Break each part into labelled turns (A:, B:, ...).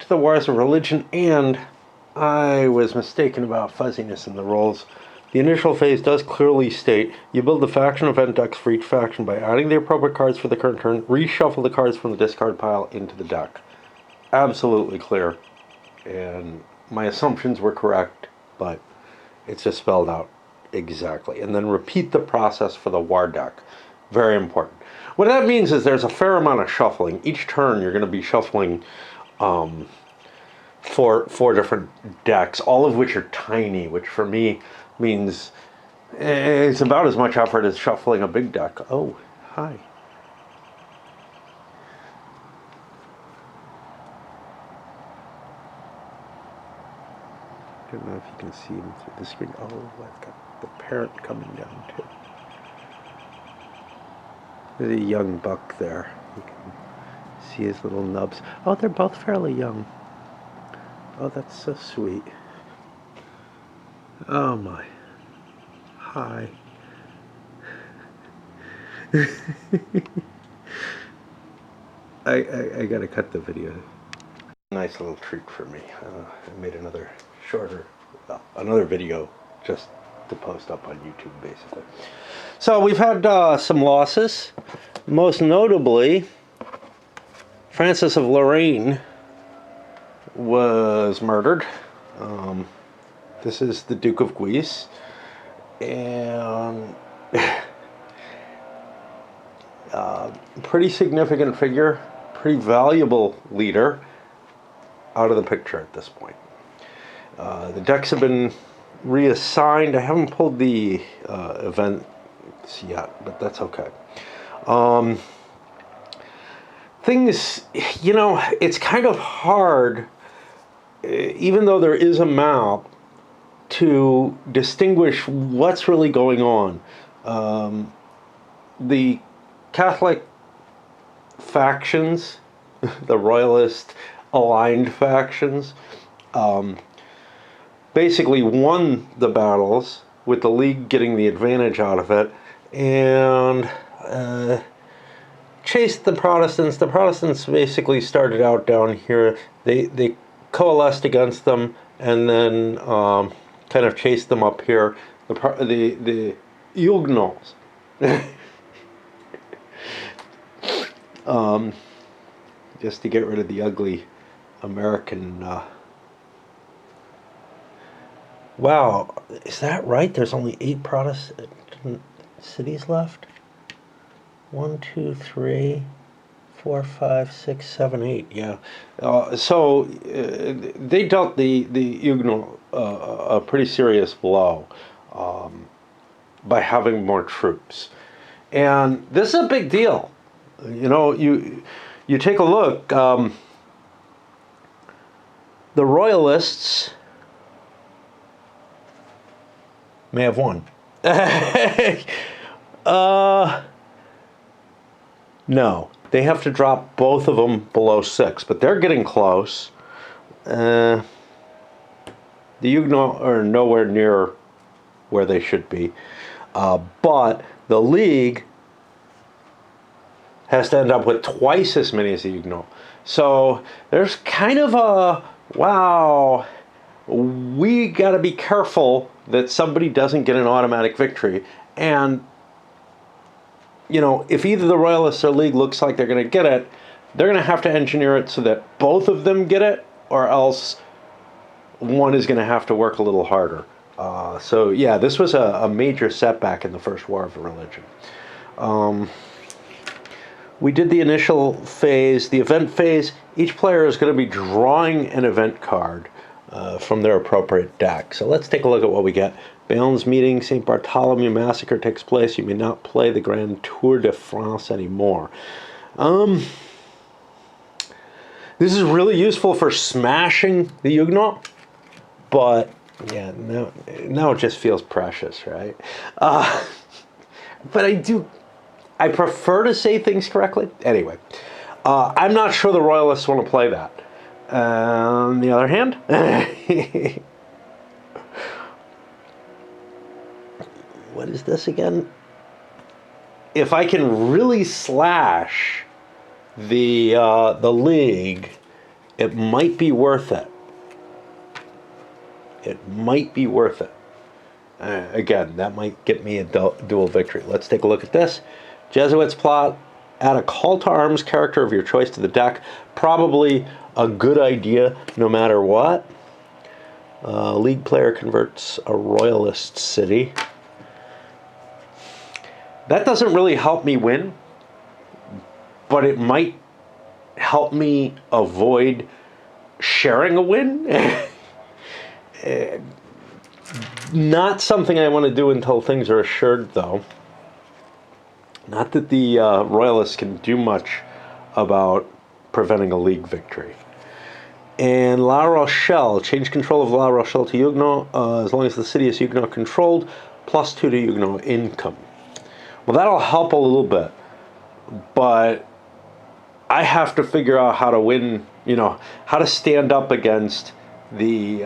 A: the Wars of Religion, and I was mistaken about fuzziness in the rolls. The initial phase does clearly state you build the faction event decks for each faction by adding the appropriate cards for the current turn, reshuffle the cards from the discard pile into the deck. Absolutely clear. And my assumptions were correct, but it's just spelled out exactly. And then repeat the process for the war deck. Very important. What that means is there's a fair amount of shuffling. Each turn you're going to be shuffling four different decks, all of which are tiny, which for me means it's about as much effort as shuffling a big deck. Oh, hi. I don't know if you can see him through the screen. Oh, I've got the parent coming down too. There's a young buck there. You can see his little nubs. Oh, they're both fairly young. Oh, that's so sweet. Oh my. Hi. I gotta cut the video. Nice little treat for me. I made another another video just to post up on YouTube, basically. So we've had some losses. Most notably, Francis of Lorraine was murdered. This is the Duke of Guise, and pretty significant figure, pretty valuable leader, out of the picture at this point. The decks have been reassigned. I haven't pulled the events yet, but that's okay. Things, you know, it's kind of hard, even though there is a map, to distinguish what's really going on. The Catholic factions, the Royalist aligned factions, basically won the battles, with the League getting the advantage out of it, and chased the Protestants. The Protestants basically started out down here. They coalesced against them, and then kind of chased them up here. The Huguenots. Just to get rid of the ugly American. Wow, is that right? There's only 8 Protestant cities left? 1, 2, 3, 4, 5, 6, 7, 8. Yeah. So they dealt the Huguenot a pretty serious blow by having more troops, and this is a big deal. You know, you take a look. The Royalists may have won. No, they have to drop both of them below 6, but they're getting close. The Huguenots are nowhere near where they should be, but the League has to end up with twice as many as the Huguenots. So there's kind of a, wow, we got to be careful that somebody doesn't get an automatic victory. And, you know, if either the Royalists or League looks like they're going to get it, they're going to have to engineer it so that both of them get it, or else one is going to have to work a little harder. So, yeah, this was a major setback in the First War of Religion. We did the initial phase, the event phase. Each player is going to be drawing an event card from their appropriate deck. So let's take a look at what we get. Bayonne's meeting, St. Bartholomew Massacre takes place. You may not play the Grand Tour de France anymore. This is really useful for smashing the Huguenot, but yeah, now it just feels precious, right? But I prefer to say things correctly. Anyway, I'm not sure the Royalists want to play that. On the other hand, what is this again? If I can really slash the League it might be worth it. It might be worth it. Again, that might get me a dual victory. Let's take a look at this. Jesuits plot. Add a call to arms character of your choice to the deck. Probably a good idea no matter what. League player converts a royalist city. That doesn't really help me win, but it might help me avoid sharing a win. Not something I want to do until things are assured, though. Not that the Royalists can do much about preventing a league victory. And La Rochelle, change control of La Rochelle to Huguenot as long as the city is Huguenot controlled, +2 to Huguenot income. Well, that'll help a little bit, but I have to figure out how to win, how to stand up against the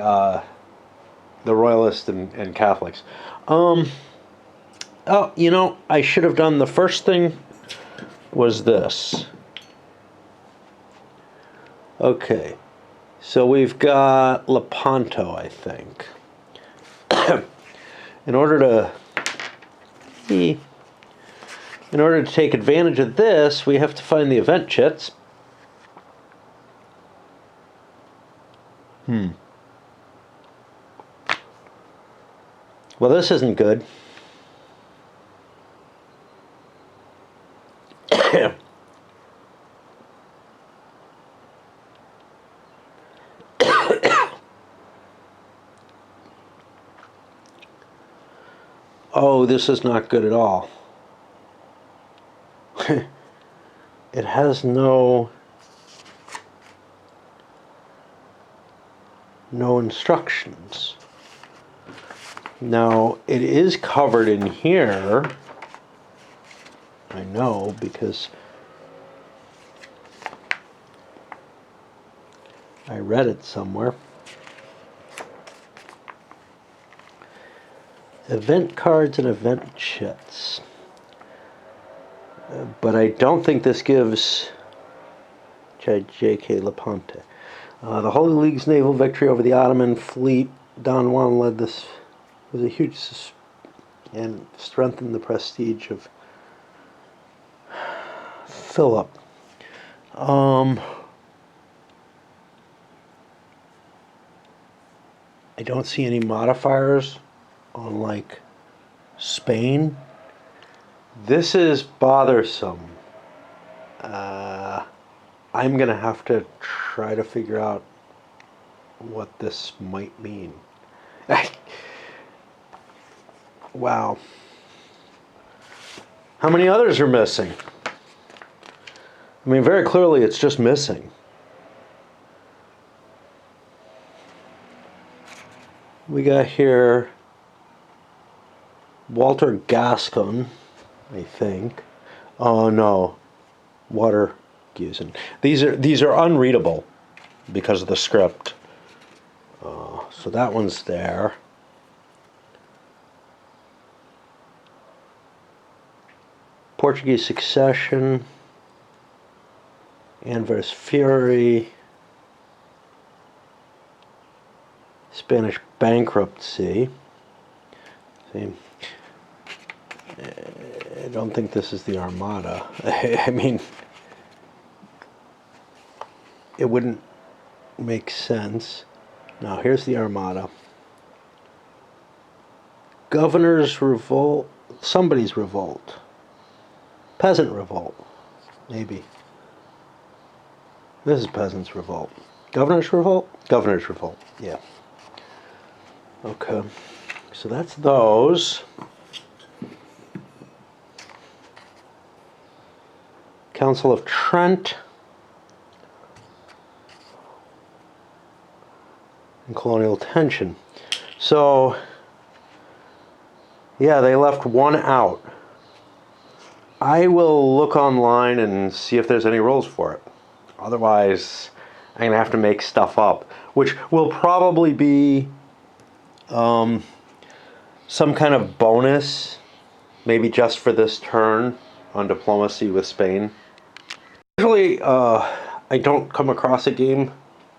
A: Royalists and Catholics. I should have done the first thing was this. Okay, so we've got Lepanto, I think. In order to take advantage of this, we have to find the event chits. Well, this isn't good. Oh, this is not good at all. It has no instructions. Now, it is covered in here. I know, because I read it somewhere. Event cards and event chits. But I don't think this gives J.K. Lepanto. The Holy League's naval victory over the Ottoman fleet, Don Juan led this, was a huge and strengthened the prestige of Philip. I don't see any modifiers on, like, Spain. This is bothersome. I'm going to have to try to figure out what this might mean. Wow. How many others are missing? I mean, very clearly it's just missing. We got here Walter Gascon, I think. Oh no, Water Gusen. These are unreadable because of the script. So that one's there. Portuguese succession. Anvers Fury. Spanish bankruptcy. See. I don't think this is the Armada. I mean, it wouldn't make sense. Now, here's the Armada. Governor's revolt. Somebody's revolt. Peasant revolt. Maybe. This is peasant's revolt. Governor's revolt? Governor's revolt, yeah. Okay. So that's those. Council of Trent and colonial tension. So, yeah, they left one out. I will look online and see if there's any rules for it. Otherwise, I'm going to have to make stuff up, which will probably be some kind of bonus, maybe just for this turn on diplomacy with Spain. Usually, I don't come across a game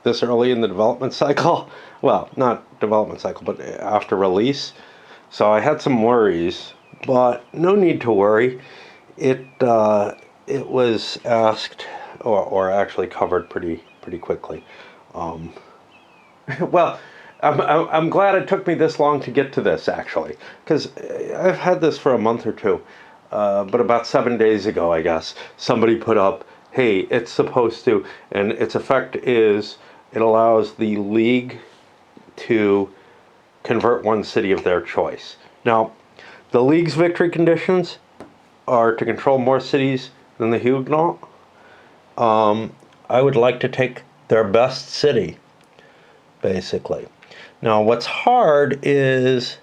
A: this early in the development cycle. Well, not development cycle, but after release. So I had some worries, but no need to worry. It was asked or actually covered pretty quickly. Well, I'm glad it took me this long to get to this, actually, because I've had this for a month or two. But about 7 days ago, I guess, somebody put up, hey, it's supposed to, and its effect is it allows the league to convert one city of their choice. Now, the league's victory conditions are to control more cities than the Huguenot. I would like to take their best city, basically. Now, what's hard is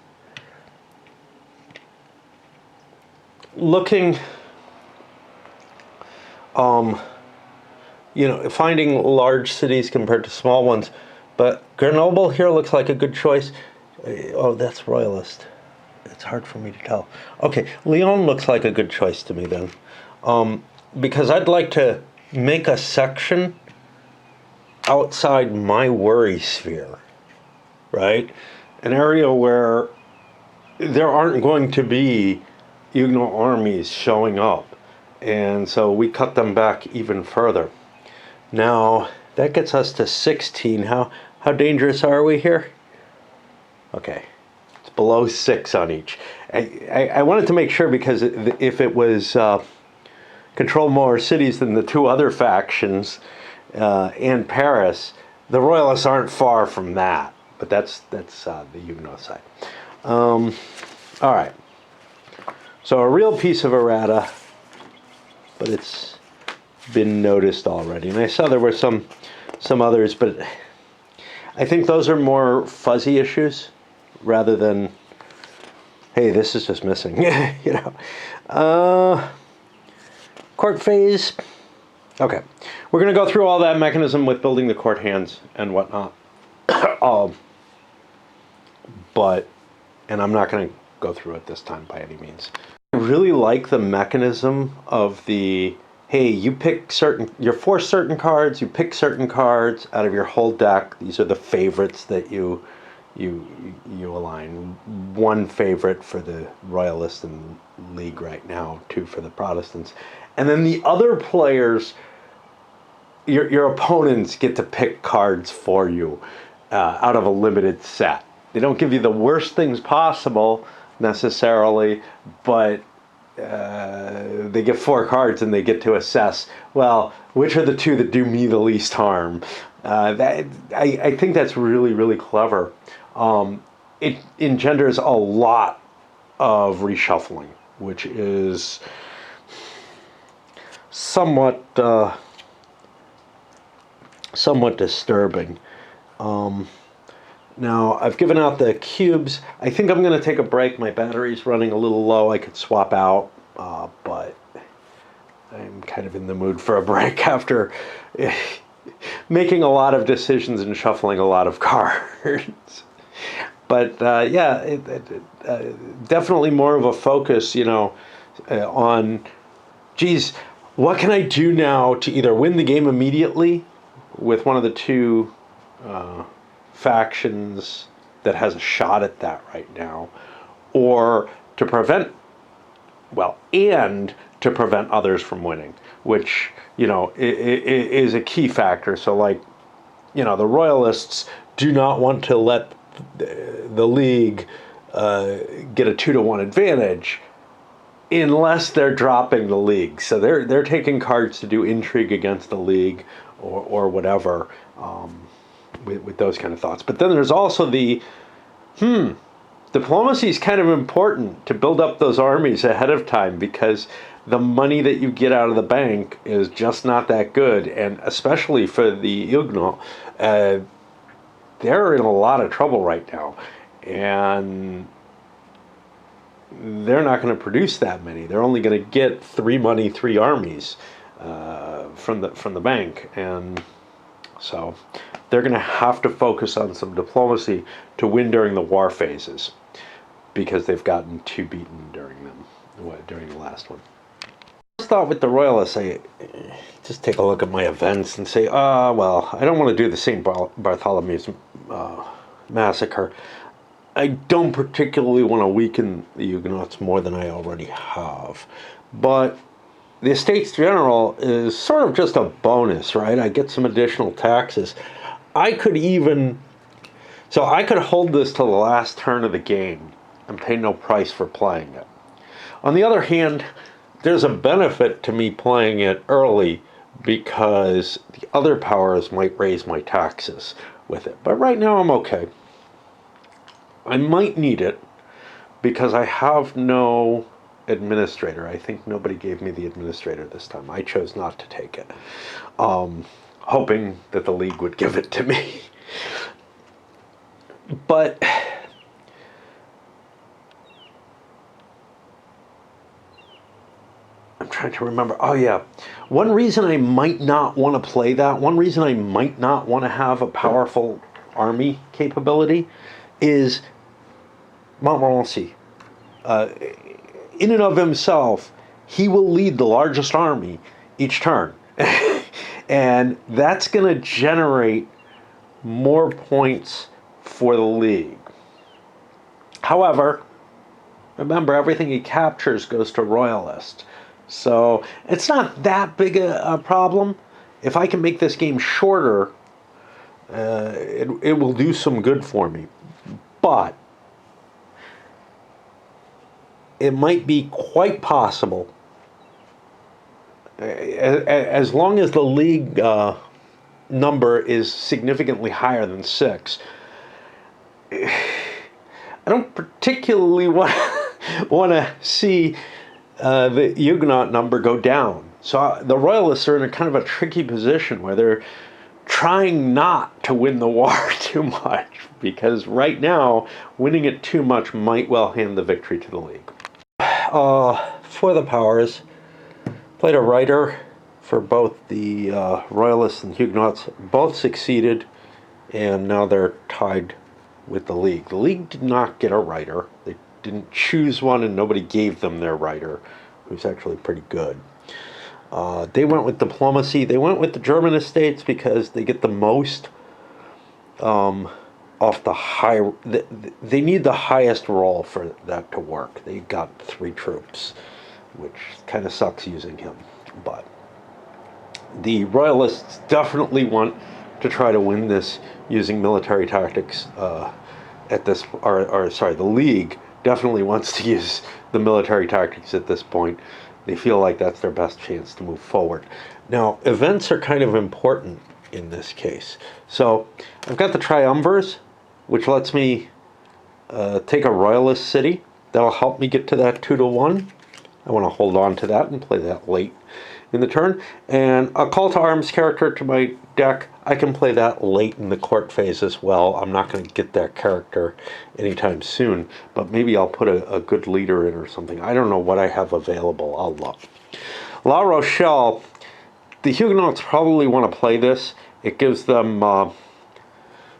A: looking, finding large cities compared to small ones. But Grenoble here looks like a good choice. Oh, that's royalist. It's hard for me to tell. Okay, Lyon looks like a good choice to me then. Because I'd like to make a section outside my worry sphere, right? An area where there aren't going to be Huguenot armies showing up. And so we cut them back even further. Now, that gets us to 16. How dangerous are we here? Okay, it's below 6 on each. I wanted to make sure because if it was control more cities than the two other factions and Paris, the Royalists aren't far from that. But that's the Huguenot side. All right. So a real piece of errata, but it's been noticed already. And I saw there were some others, but I think those are more fuzzy issues rather than, hey, this is just missing. Court phase. Okay, we're going to go through all that mechanism with building the court hands and whatnot. And I'm not going to go through it this time by any means. I really like the mechanism of the, hey, you're forced certain cards, you pick certain cards out of your whole deck. These are the favorites that you align. One favorite for the Royalists and League right now, 2 for the Protestants. And then the other players, your opponents get to pick cards for you out of a limited set. They don't give you the worst things possible necessarily, but they get 4 cards and they get to assess, well, which are the 2 that do me the least harm. I think that's really, really clever. It engenders a lot of reshuffling, which is somewhat disturbing. Now, I've given out the cubes. I think I'm going to take a break. My battery's running a little low. I could swap out, but I'm kind of in the mood for a break after making a lot of decisions and shuffling a lot of cards. But definitely more of a focus, on, geez, what can I do now to either win the game immediately with one of the 2 factions that has a shot at that right now, or to prevent others from winning, which is a key factor. So the Royalists do not want to let the League get a 2-to-1 advantage unless they're dropping the League. So they're taking cards to do intrigue against the League or whatever. With those kind of thoughts. But then there's also the, diplomacy is kind of important to build up those armies ahead of time, because the money that you get out of the bank is just not that good. And especially for the Huguenot, they're in a lot of trouble right now. And they're not going to produce that many. They're only going to get 3 money, 3 armies from the bank. And so they're going to have to focus on some diplomacy to win during the war phases, because they've gotten too beaten during the last one. thought with the Royalists, I just take a look at my events and say, well, I don't want to do the St. Bartholomew's massacre. I don't particularly want to weaken the Huguenots more than I already have. But the Estates General is sort of just a bonus, right? I get some additional taxes. I could hold this till the last turn of the game and pay no price for playing it. On the other hand, there's a benefit to me playing it early because the other powers might raise my taxes with it. But right now I'm okay. I might need it because I have no administrator. I think nobody gave me the administrator this time. I chose not to take it, hoping that the League would give it to me. But I'm trying to remember. Oh yeah, one reason I might not want to play that, one reason I might not want to have a powerful army capability is Montmorency. In and of himself, he will lead the largest army each turn. And that's going to generate more points for the League. However, remember, everything he captures goes to Royalist. So it's not that big a problem. If I can make this game shorter, it will do some good for me. But it might be quite possible, as long as the League number is significantly higher than 6, I don't particularly want to see the Huguenot number go down. So the Royalists are in a kind of a tricky position where they're trying not to win the war too much, because right now winning it too much might well hand the victory to the League. For the powers, played a writer for both the Royalists and Huguenots. Both succeeded, and now they're tied with the League. The League did not get a writer. They didn't choose one, and nobody gave them their writer, who's actually pretty good. They went with diplomacy. They went with the German estates because they get the most off the high. They need the highest roll for that to work. They got 3 troops, which kind of sucks using him. But the Royalists definitely want to try to win this using military tactics. The League definitely wants to use the military tactics at this point. They feel like that's their best chance to move forward. Now, events are kind of important in this case. So I've got the triumvirs, which lets me take a Royalist city. That'll help me get to that 2-1. I want to hold on to that and play that late in the turn. And a call to arms character to my deck, I can play that late in the court phase as well. I'm not going to get that character anytime soon, but maybe I'll put a good leader in or something. I don't know what I have available. I'll look. La Rochelle, the Huguenots probably want to play this. It gives them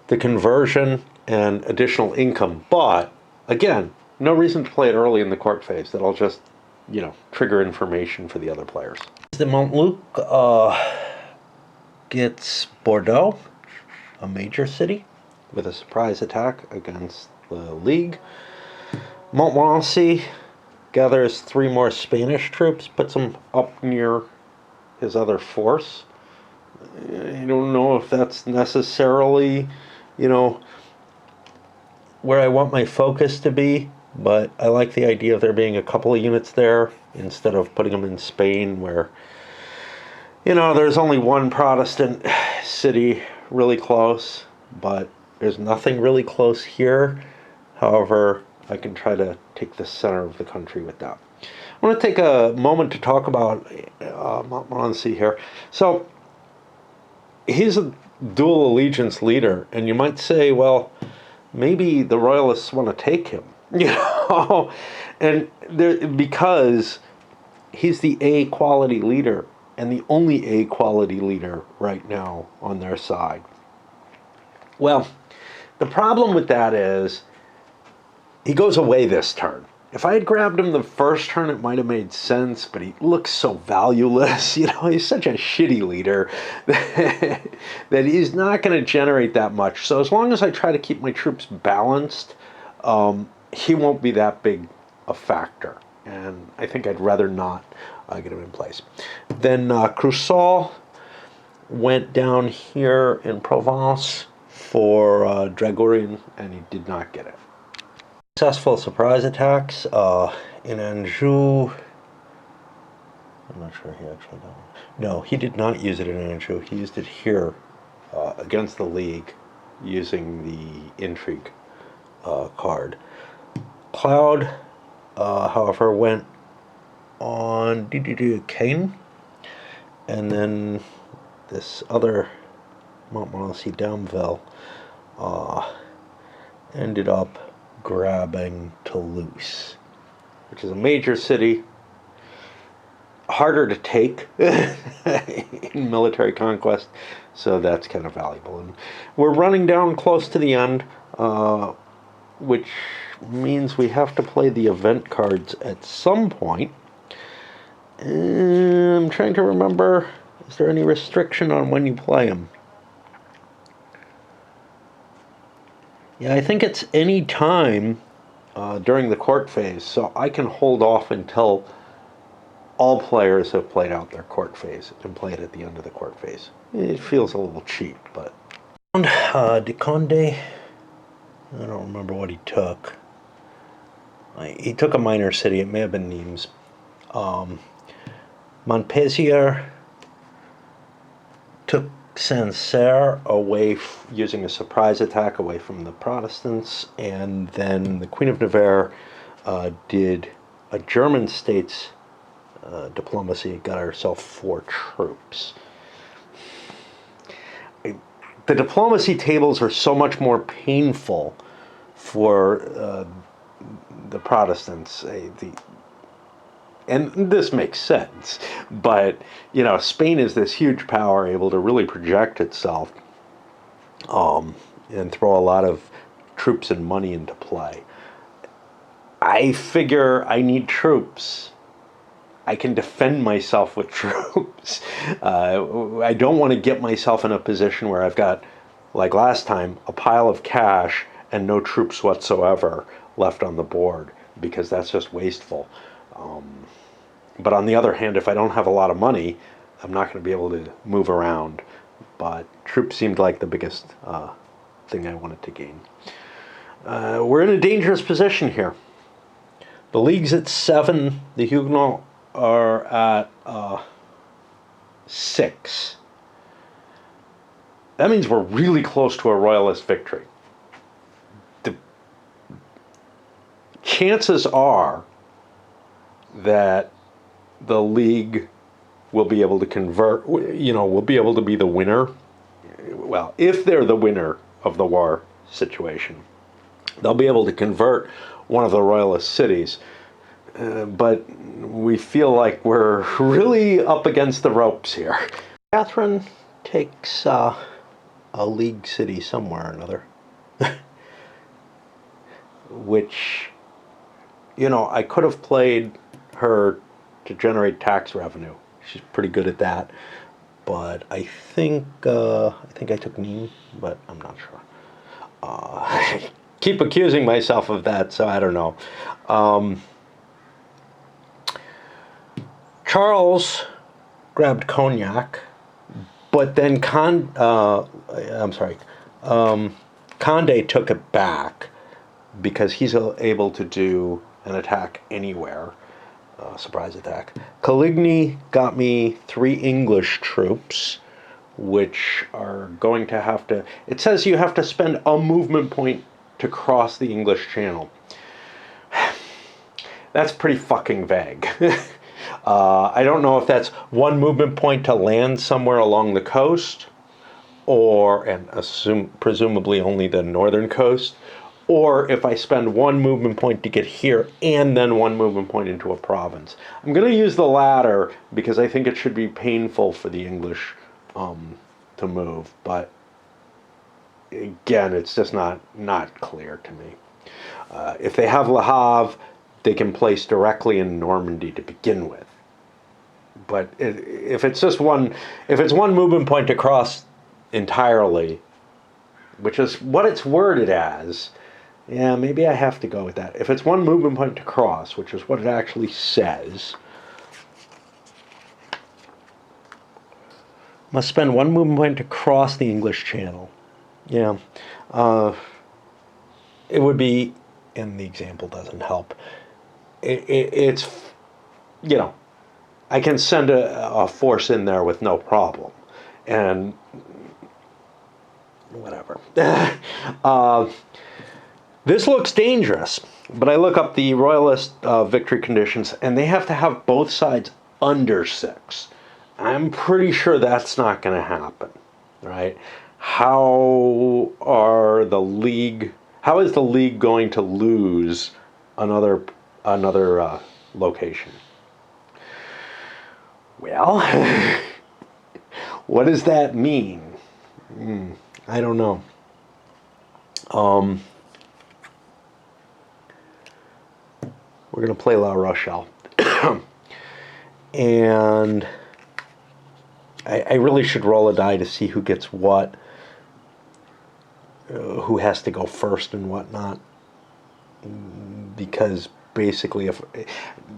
A: the conversion and additional income. But, again, no reason to play it early in the court phase. That'll just, trigger information for the other players. The Montluc gets Bordeaux, a major city, with a surprise attack against the League. Montmorency gathers 3 more Spanish troops, puts them up near his other force. I don't know if that's necessarily, where I want my focus to be, but I like the idea of there being a couple of units there instead of putting them in Spain where, there's only one Protestant city really close, but there's nothing really close here. However, I can try to take the center of the country with that. I want to take a moment to talk about Montmorency here. So, he's a dual allegiance leader, and you might say, well, maybe the Royalists want to take him, and because he's the A quality leader and the only A quality leader right now on their side. Well, the problem with that is he goes away this turn. if I had grabbed him the first turn, it might have made sense, but he looks so valueless. You know, he's such a shitty leader that he's not going to generate that much. So as long as I try to keep my troops balanced, he won't be that big a factor. And I think I'd rather not get him in place. Then Crusoe went down here in Provence for Dragourin, and he did not get it. Successful surprise attacks in Anjou. I'm not sure he actually done it. No, he did not use it in Anjou. He used it here against the League using the intrigue card. Cloud, however, went on Cain, and then this other Montmorency Damville ended up grabbing Toulouse, which is a major city, harder to take in military conquest, so that's kind of valuable. And we're running down close to the end, which means we have to play the event cards at some point. I'm trying to remember, is there any restriction on when you play them? Yeah, I think it's any time during the court phase, so I can hold off until all players have played out their court phase and play it at the end of the court phase. It feels a little cheap, but... De Conde, I don't remember what he took. He took a minor city, it may have been Nimes. Montpensier took Sancerre away using a surprise attack away from the Protestants, and then the Queen of Navarre did a German states diplomacy, got herself 4 troops. The diplomacy tables are so much more painful for the Protestants. And this makes sense, but, you know, Spain is this huge power able to really project itself and throw a lot of troops and money into play. I figure I need troops. I can defend myself with troops. I don't want to get myself in a position where I've got, like last time, a pile of cash and no troops whatsoever left on the board, because that's just wasteful. But on the other hand, if I don't have a lot of money, I'm not going to be able to move around. But troops seemed like the biggest thing I wanted to gain. We're in a dangerous position here. The League's at 7. The Huguenots are at 6. That means we're really close to a royalist victory. The chances are that the League will be able to convert, you know, will be able to be the winner. Well, if they're the winner of the war situation, they'll be able to convert one of the royalist cities. But we feel like we're really up against the ropes here. Catherine takes a League city somewhere or another. Which, you know, I could have played her to generate tax revenue. She's pretty good at that. But I think I took Nîmes, but I'm not sure. I keep accusing myself of that, so I don't know. Charles grabbed Cognac, but then Conde took it back because he's able to do an attack anywhere. Surprise attack. Coligny got me 3 English troops, which are going to have to... It says you have to spend a movement point to cross the English Channel. That's pretty fucking vague. I don't know if that's 1 movement point to land somewhere along the coast, and presumably only the northern coast, or if I spend 1 movement point to get here and then 1 movement point into a province. I'm going to use the latter because I think it should be painful for the English to move, but again, it's just not clear to me. If they have Le Havre, they can place directly in Normandy to begin with. But if it's just one, if it's one movement point across entirely, which is what it's worded as, yeah, maybe I have to go with that. If it's one movement point to cross, which is what it actually says, must spend one movement point to cross the English Channel. Yeah. It would be, and the example doesn't help. It's, you know, I can send a force in there with no problem. And whatever. This looks dangerous, but I look up the Royalist victory conditions, and they have to have both sides under 6. I'm pretty sure that's not going to happen, right? How is the League going to lose another location? Well, what does that mean? I don't know. We're going to play La Rochelle. And I really should roll a die to see who gets what, who has to go first and whatnot. Because basically, if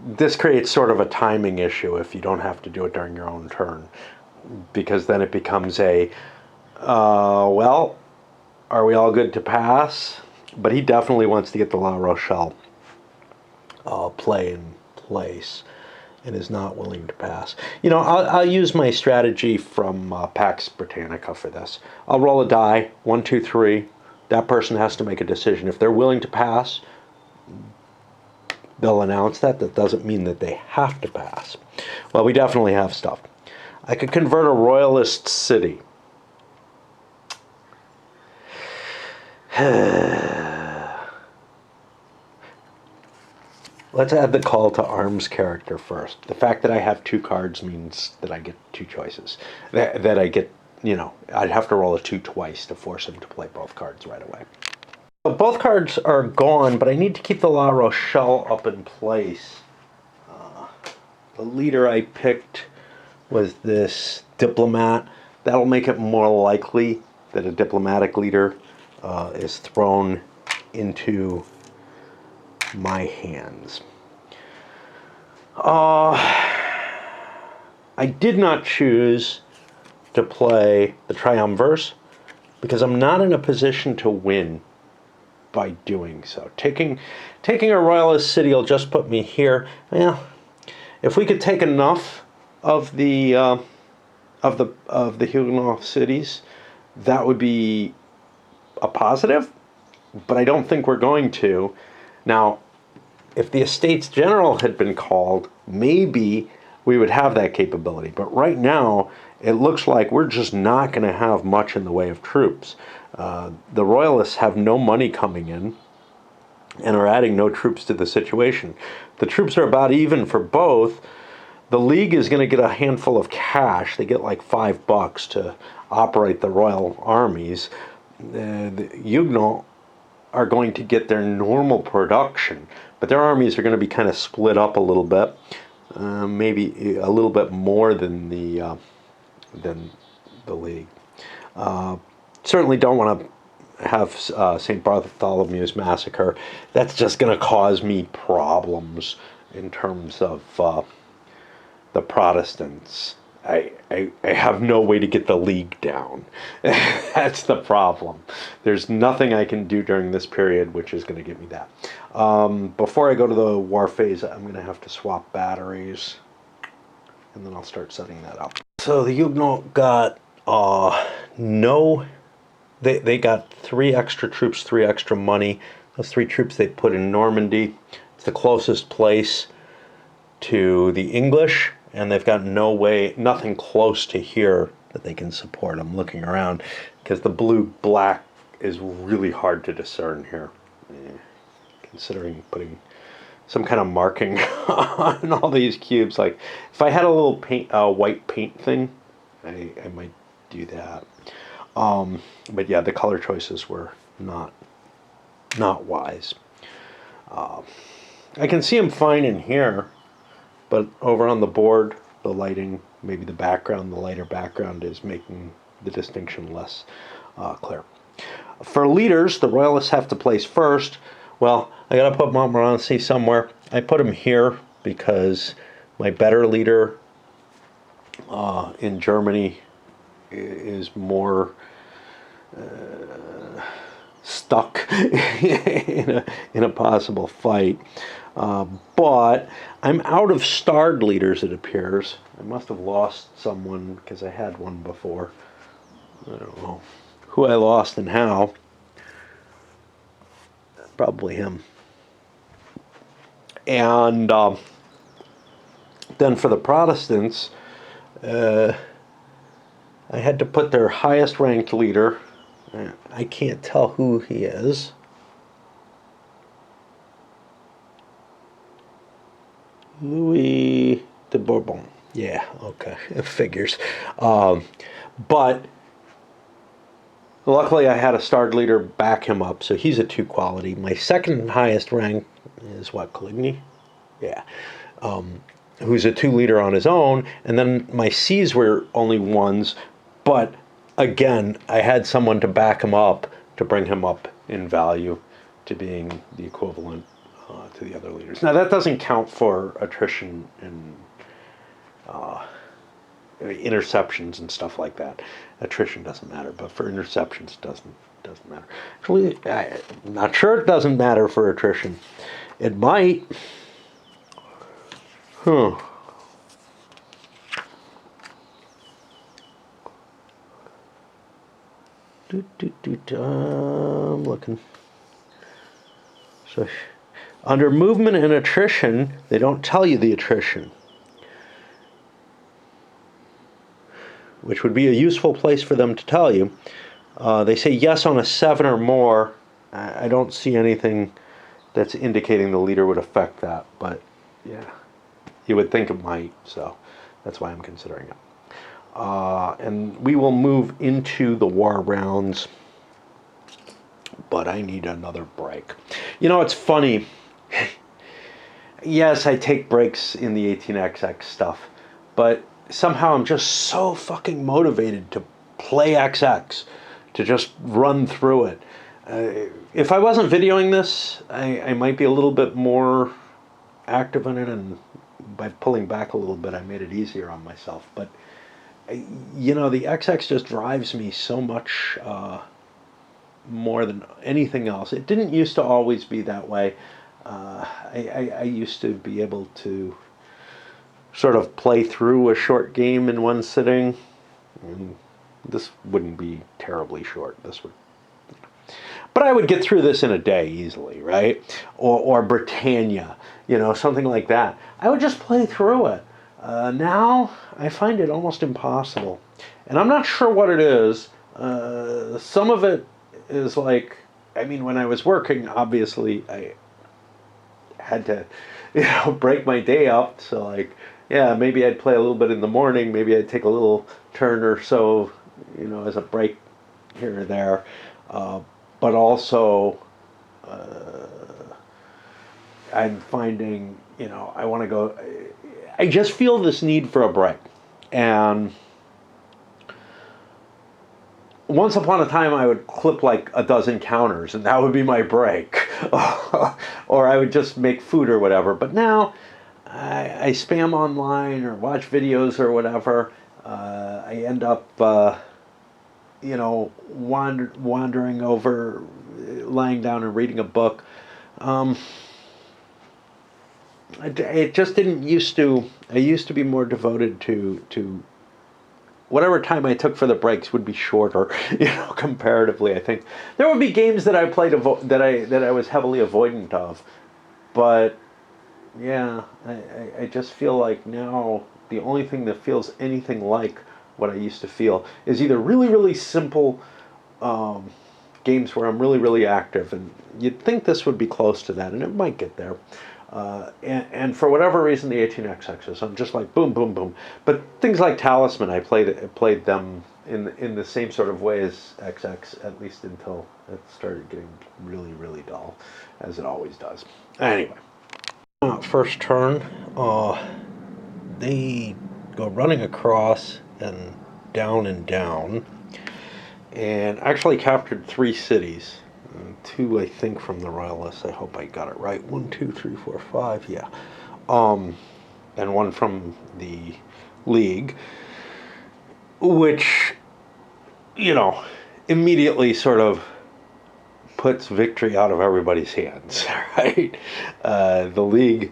A: this creates sort of a timing issue if you don't have to do it during your own turn. Because then it becomes a, well, are we all good to pass? But he definitely wants to get the La Rochelle play in place and is not willing to pass. You know, I'll use my strategy from Pax Britannica for this. I'll roll a die, 1, 2, 3. That person has to make a decision. If they're willing to pass, they'll announce that. That doesn't mean that they have to pass. Well, we definitely have stuff. I could convert a royalist city. Let's add the call to arms character first. The fact that I have 2 cards means that I get 2 choices. That I get, you know, I'd have to roll a 2 twice to force him to play both cards right away. So both cards are gone, but I need to keep the La Rochelle up in place. The leader I picked was this diplomat. That'll make it more likely that a diplomatic leader is thrown into my hands. I did not choose to play the Triumvirs because I'm not in a position to win by doing so. Taking a royalist city will just put me here. Well, if we could take enough of the Huguenot cities, that would be a positive, but I don't think we're going to. Now, if the Estates General had been called, maybe we would have that capability. But right now, it looks like we're just not going to have much in the way of troops. The Royalists have no money coming in and are adding no troops to the situation. The troops are about even for both. The League is going to get a handful of cash. They get like $5 to operate the royal armies. The Huguenot are going to get their normal production, but their armies are going to be kind of split up a little bit, maybe a little bit more than the League. Certainly don't want to have St. Bartholomew's Massacre. That's just going to cause me problems in terms of the Protestants. I have no way to get the League down. That's the problem. There's nothing I can do during this period which is going to give me that. Before I go to the war phase, I'm going to have to swap batteries, and then I'll start setting that up. So the Huguenot got they got 3 extra troops, 3 extra money. Those 3 troops they put in Normandy. It's the closest place to the English, and they've got nothing close to here that they can support. I'm looking around because the blue-black is really hard to discern here. Considering putting some kind of marking on all these cubes. Like, if I had a little white paint thing, I might do that. But yeah, the color choices were not wise. I can see him fine in here, but over on the board, the lighting, maybe the background, the lighter background is making the distinction less clear. For leaders, the royalists have to place first. Well, I gotta put Montmorency somewhere. I put him here because my better leader in Germany is more stuck in a possible fight. But I'm out of starred leaders, it appears. I must have lost someone because I had one before. I don't know who I lost and how. Probably him. And then for the Protestants, I had to put their highest ranked leader. I can't tell who he is. Louis de Bourbon. Yeah, okay. It figures. But luckily I had a starred leader back him up, so he's a 2 quality. My second highest rank is what, Coligny? Yeah. Who's a 2 leader on his own. And then my C's were only 1s, but again, I had someone to back him up to bring him up in value to being the equivalent to the other leaders. Now that doesn't count for attrition and interceptions and stuff like that. Attrition doesn't matter, but for interceptions, it doesn't matter. Actually, I'm not sure it doesn't matter for attrition. It might. Huh. I'm looking. So, under movement and attrition, they don't tell you the attrition, which would be a useful place for them to tell you. They say yes on a 7 or more. I don't see anything that's indicating the leader would affect that, but yeah, you would think it might, so that's why I'm considering it. And we will move into the war rounds, but I need another break. You know, it's funny. Yes, I take breaks in the 18XX stuff, but somehow I'm just so fucking motivated to play XX, to just run through it. If I wasn't videoing this, I might be a little bit more active in it, and by pulling back a little bit, I made it easier on myself. But, you know, the XX just drives me so much more than anything else. It didn't used to always be that way. I used to be able to sort of play through a short game in one sitting. And this wouldn't be terribly short. This would, but I would get through this in a day easily, right? Or Britannia, you know, something like that. I would just play through it. Now I find it almost impossible, and I'm not sure what it is. Some of it is like, I mean, when I was working, obviously I had to, you know, break my day up. So like, yeah, maybe I'd play a little bit in the morning. Maybe I'd take a little turn or so, you know, as a break here or there. But also, I'm finding, you know, I want to go. I just feel this need for a break, and once upon a time I would clip like a dozen counters and that would be my break. Or I would just make food or whatever. But now I spam online or watch videos or whatever. I end up, you know, wandering over, lying down and reading a book. It just didn't used to. I used to be more devoted to whatever time I took for the breaks would be shorter, you know, comparatively. I think there would be games that I played that I was heavily avoidant of, but yeah, I just feel like now the only thing that feels anything like what I used to feel is either really really simple games where I'm really really active, and you'd think this would be close to that, and it might get there. And for whatever reason, the 18xx's, I'm just like boom, boom, boom. But things like Talisman, I played them in the same sort of way as XX, at least until it started getting really, really dull, as it always does. Anyway. First turn, they go running across and down, and actually captured 3 cities. Two, I think, from the Royalists. I hope I got it right. 1, 2, 3, 4, 5. Yeah, and one from the League, which, you know, immediately sort of puts victory out of everybody's hands. Right? The League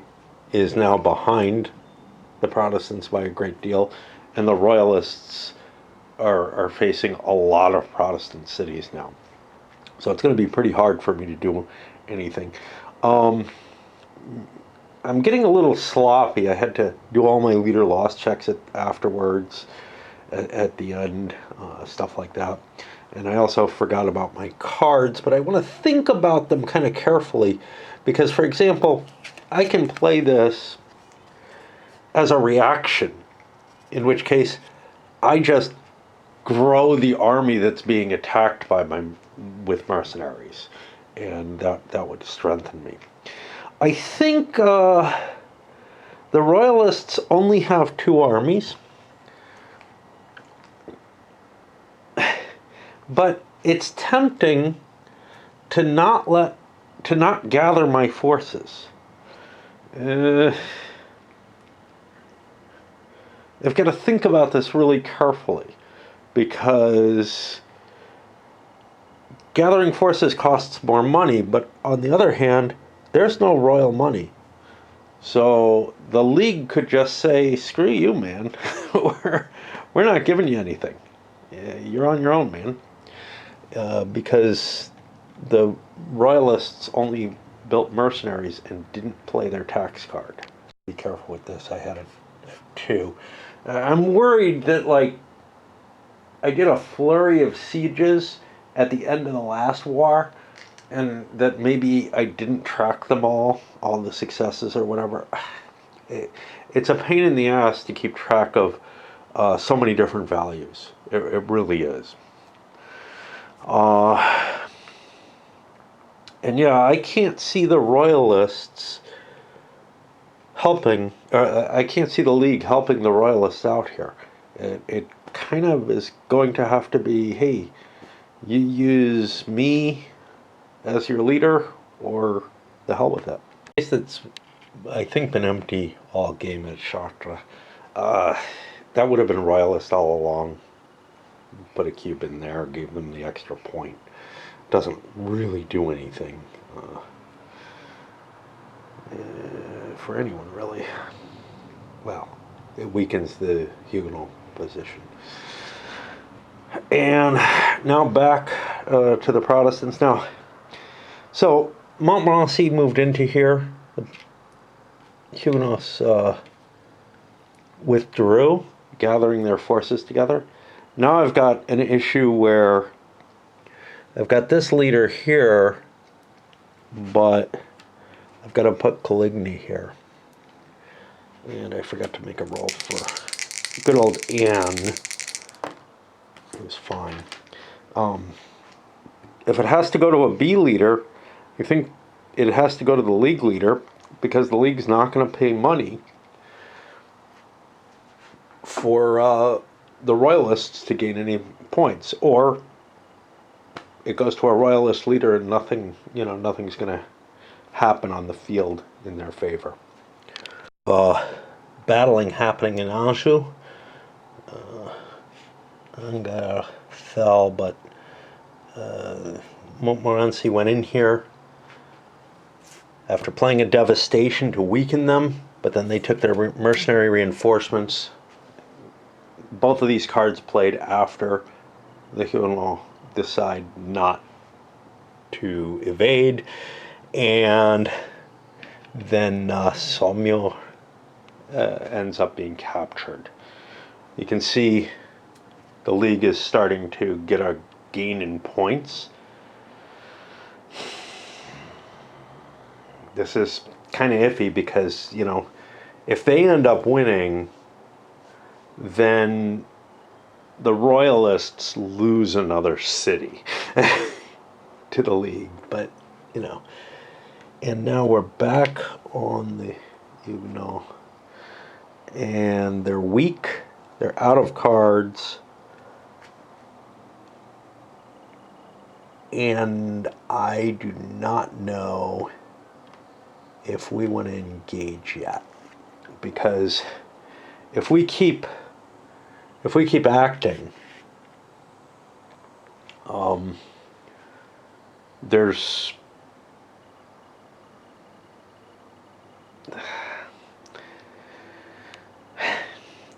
A: is now behind the Protestants by a great deal, and the Royalists are facing a lot of Protestant cities now. So it's going to be pretty hard for me to do anything. Um, I'm getting a little sloppy. I had to do all my leader loss checks afterwards, at the end, stuff like that. And I also forgot about my cards, but I want to think about them kind of carefully because, for example, I can play this as a reaction, in which case I just grow the army that's being attacked with mercenaries, and that would strengthen me. I think the Royalists only have 2 armies, but it's tempting to not gather my forces. I've got to think about this really carefully, because gathering forces costs more money, but on the other hand, there's no royal money. So the League could just say, screw you, man. we're not giving you anything. You're on your own, man. Because the Royalists only built mercenaries and didn't play their tax card. Be careful with this. I had it too. I'm worried that, like, I did a flurry of sieges at the end of the last war, and that maybe I didn't track them all the successes or whatever. It's a pain in the ass to keep track of so many different values. It really is. And yeah, I can't see the Royalists helping, I can't see the League helping the Royalists out here. It kind of is going to have to be, hey, you use me as your leader, or the hell with it. It's, I think, been empty all game at Chartres. That would have been Royalist all along. Put a cube in there, gave them the extra point. Doesn't really do anything for anyone, really. Well, it weakens the Huguenot position. And now back to the Protestants. Now, so Montmorency moved into here. The Huguenots withdrew, gathering their forces together. Now I've got an issue where I've got this leader here, but I've got to put Coligny here. And I forgot to make a roll for good old Anne. It was fine. If it has to go to a B leader, I think it has to go to the League leader, because the League's not going to pay money for the Royalists to gain any points. Or it goes to a Royalist leader and nothing's going to happen on the field in their favor. Battling happening in Anjou. Angers fell, but Montmorency went in here after playing a devastation to weaken them, but then they took their mercenary reinforcements. Both of these cards played after the Huguenots decide not to evade, and then Saumur ends up being captured. You can see the League is starting to get a gain in points. This is kind of iffy because, if they end up winning, then the Royalists lose another city to the League. But, And now we're back on the Huguenot. And they're weak. They're out of cards. And I do not know if we want to engage yet. Because if we keep acting, there's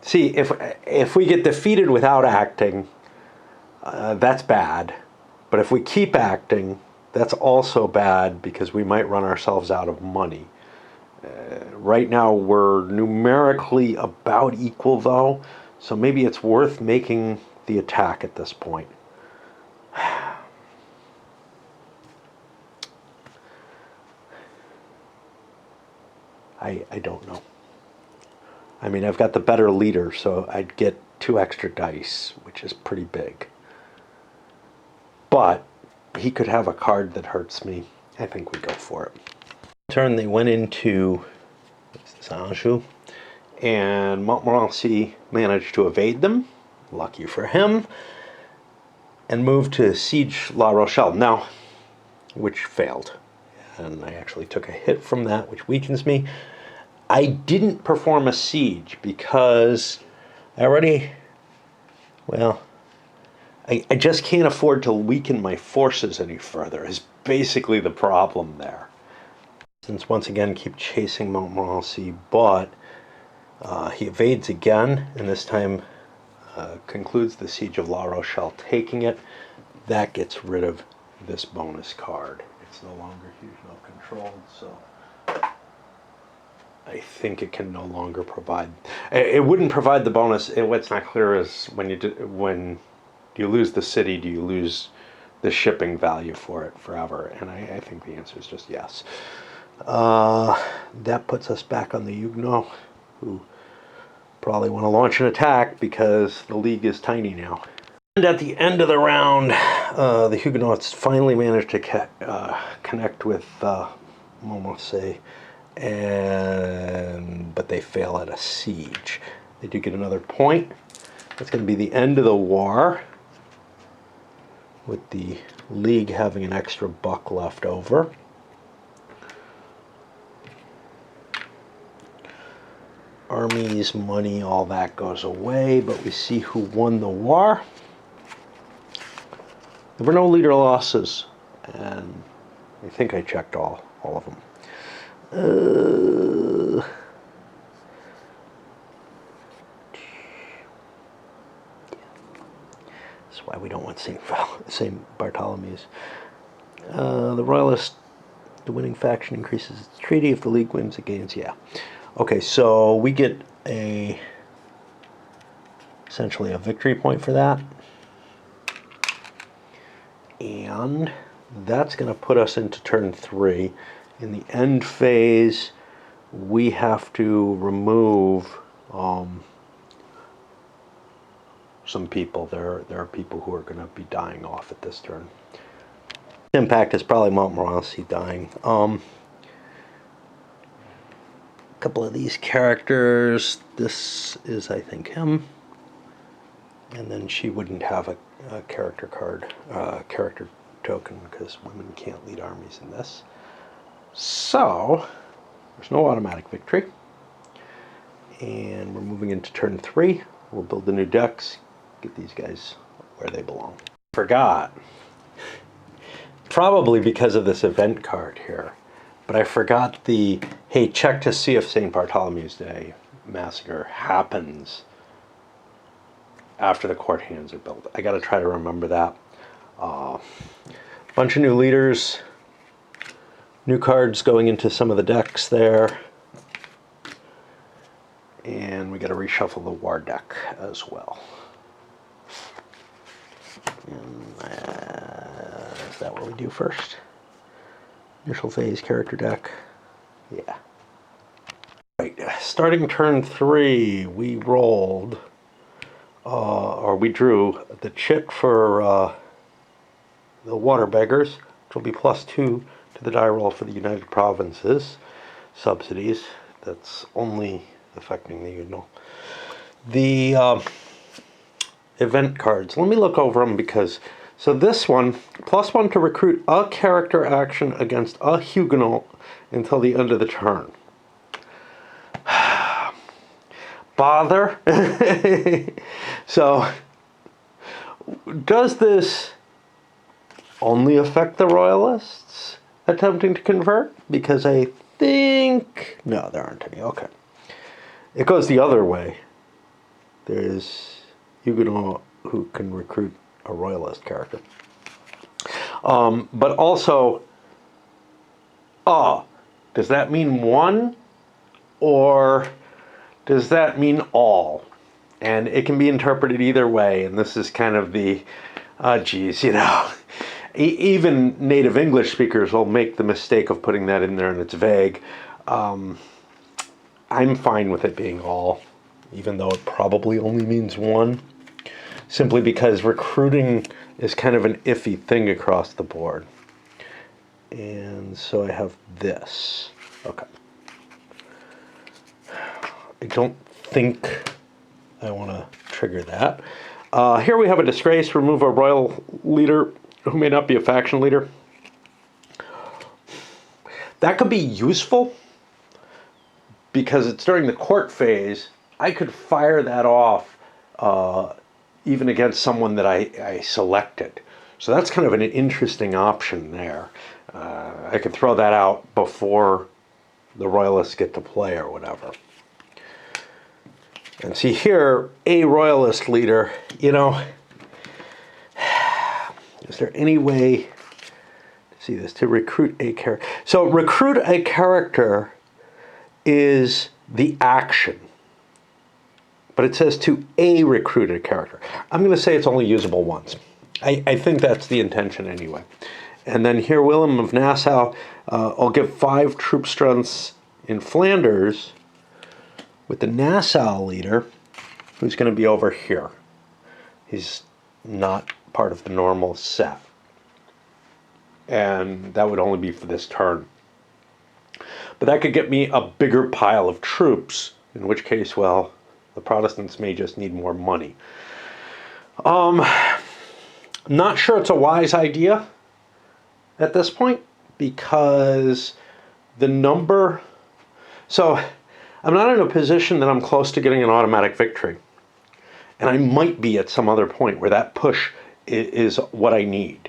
A: see, if we get defeated without acting, that's bad. But if we keep acting, that's also bad because we might run ourselves out of money. Right now we're numerically about equal though, so maybe it's worth making the attack at this point. I don't know. I mean, I've got the better leader, so I'd get 2 extra dice, which is pretty big. But he could have a card that hurts me. I think we go for it. Turn, they went into Anjou, and Montmorency managed to evade them. Lucky for him. And moved to siege La Rochelle. Now, which failed. And I actually took a hit from that, which weakens me. I didn't perform a siege because I already, well, I just can't afford to weaken my forces any further, is basically the problem there. Since once again keep chasing Montmorency, but he evades again, and this time concludes the siege of La Rochelle, taking it. That gets rid of this bonus card. It's no longer Huguenot controlled, so I think it can no longer provide. It wouldn't provide the bonus. What's not clear is when you lose the city, do you lose the shipping value for it forever? And I think the answer is just yes. That puts us back on the Huguenot, who probably want to launch an attack because the league is tiny now. And at the end of the round, the Huguenots finally managed to connect with Montmorency, but they fail at a siege. They do get another point. That's going to be the end of the war, with the league having an extra buck left over. Armies, money, all that goes away, but we see who won the war. There were no leader losses, and I think I checked all of them. That's why we don't want St. Bartholomew's. The Royalists, the winning faction increases its treaty. If the league wins, it gains. Yeah. Okay, so we get essentially a victory point for that. And that's going to put us into turn 3. In the end phase, we have to remove some people. There are people who are going to be dying off at this turn. Impact is probably Montmorency dying. A couple of these characters. This is, I think, him. And then she wouldn't have a character card, character token, because women can't lead armies in this. So, there's no automatic victory. And we're moving into turn 3. We'll build the new decks, get these guys where they belong. Forgot. Probably because of this event card here. But I forgot the, hey, check to see if St. Bartholomew's Day massacre happens after the court hands are built. I got to try to remember that. Bunch of new leaders, new cards going into some of the decks there, and we got to reshuffle the war deck as well. And, is that what we do first? Initial phase character deck. Yeah. Right. Starting turn 3, we rolled. Or we drew the chit for the water beggars, which will be +2 to the die roll for the United Provinces subsidies. That's only affecting the Huguenot. The event cards. Let me look over them because, so this one, +1 to recruit a character action against a Huguenot until the end of the turn. Bother. So, does this only affect the Royalists attempting to convert? Because I think, no, there aren't any. Okay. It goes the other way. There's Huguenot who can recruit a Royalist character. But also, does that mean one, or does that mean all? And it can be interpreted either way, and this is kind of the, even native English speakers will make the mistake of putting that in there and it's vague. I'm fine with it being all, even though it probably only means one, simply because recruiting is kind of an iffy thing across the board. And so I have this. Okay. I don't think I want to trigger that. Here we have a disgrace. Remove a royal leader who may not be a faction leader. That could be useful because it's during the court phase. I could fire that off even against someone that I selected. So that's kind of an interesting option there. I could throw that out before the Royalists get to play or whatever. And see here, a Royalist leader, is there any way to see this, to recruit a character? So recruit a character is the action, but it says to a recruited character. I'm going to say it's only usable once. I think that's the intention anyway. And then here, Willem of Nassau, I'll give 5 troop strengths in Flanders with the Nassau leader, who's going to be over here. He's not part of the normal set. And that would only be for this turn. But that could get me a bigger pile of troops, in which case, well, the Protestants may just need more money. Not sure it's a wise idea at this point, because the number... So, I'm not in a position that I'm close to getting an automatic victory. And I might be at some other point where that push is what I need.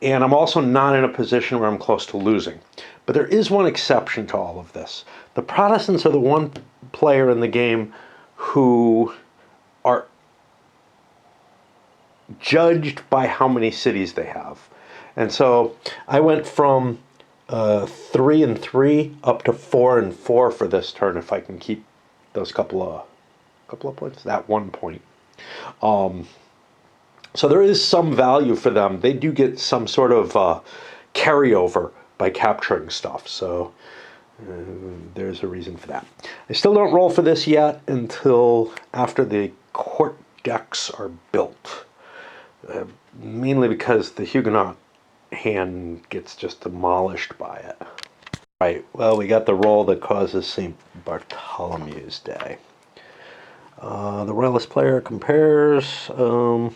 A: And I'm also not in a position where I'm close to losing. But there is one exception to all of this. The Protestants are the one player in the game who are judged by how many cities they have. And so I went from 3 and 3 up to 4 and 4 for this turn if I can keep those couple of points, that 1 point. So there is some value for them. They do get some sort of carryover by capturing stuff. So there's a reason for that. I still don't roll for this yet until after the court decks are built. Mainly because the Huguenot hand gets just demolished by it. Right, well, we got the roll that causes St. Bartholomew's Day. The Royalist player compares the